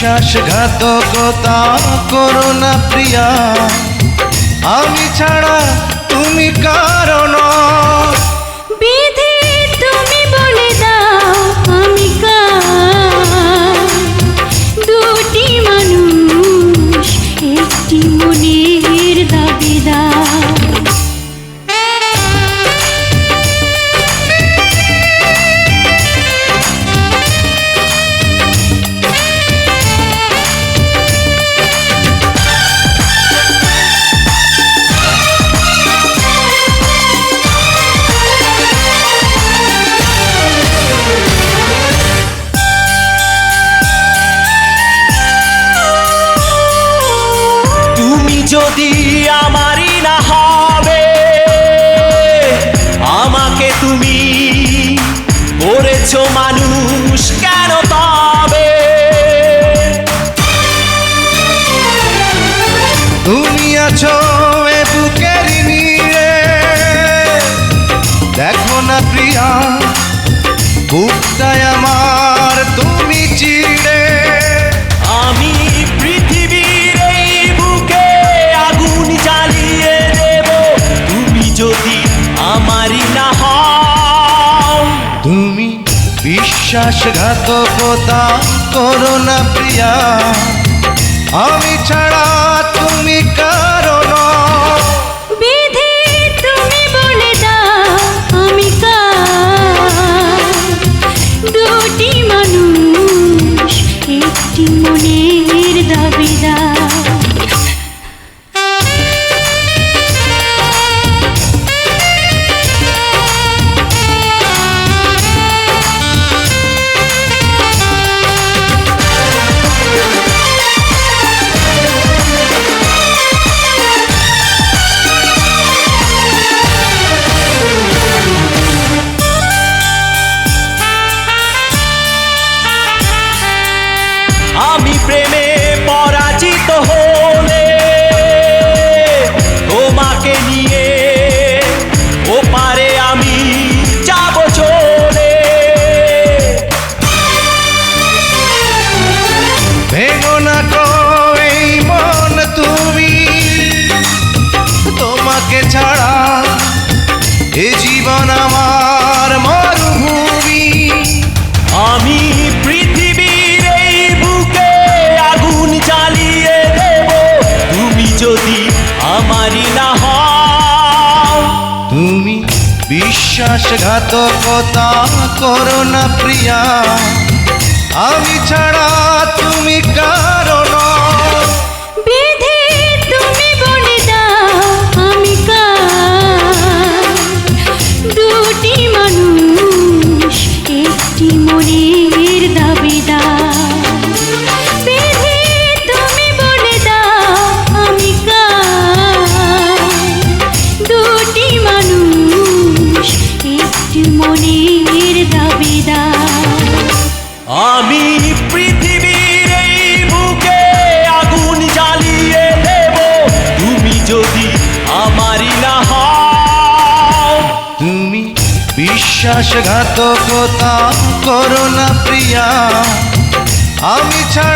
বিশ্বাসঘাতকতা করো না প্রিয়া, আমি ছাড়া তুমি কারণ। বিধি তুমি বলে দাও আমি কার, দুটি মানুষ একটি মনের দাবিদার। যদি আমারই না হবে, আমাকে তুমি করেছো মানুষ কেন তবে? তুমি আছো এ বুকের নিয়ে, দেখো না প্রিয়া বুকটায় আমার তুমি চিড়ে। আমি পৃথিবীর এই বুকে আগুন জ্বালিয়ে দেব, তুমি যদি আমারই না হও। তুমি বিশ্বাসঘাতকতা করো না প্রিয়া, আমি ছাড়া তুমি কারণ। বিধি তুমি বলে দাও আমি কার, দুটি মানুষ একটি মনের দাবিদার। আমি প্রেমে পরাজিত হলে তোমাকে নিয়ে ওপারে আমি যাব চলে। ভেঙো না গো এই মন তুমি, তোমাকে ছাড়া এ জীবন আমার মরুভূমি। আমি পৃথিবীর এই বুকে আগুন জ্বালিয়ে দেব, তুমি যদি আমারই না হও। তুমি বিশ্বাসঘাতকতা করো না প্রিয়া, আমি ছাড়া তুমি কারণ। বিধি তুমি বলে দাও আমি কার, দুটি মানুষ একটি মনের দাবিদার। বিধি তুমি বলে দাও আমি কার, দুটি মানুষ একটি মনের দাবিদার। আমি পৃথিবীর এই বুকে আগুন জ্বালিয়ে দেব, তুমি যদি আমারই না হও। তুমি বিশ্বাসঘাতকতা করো না প্রিয়া, আমি ছাড়া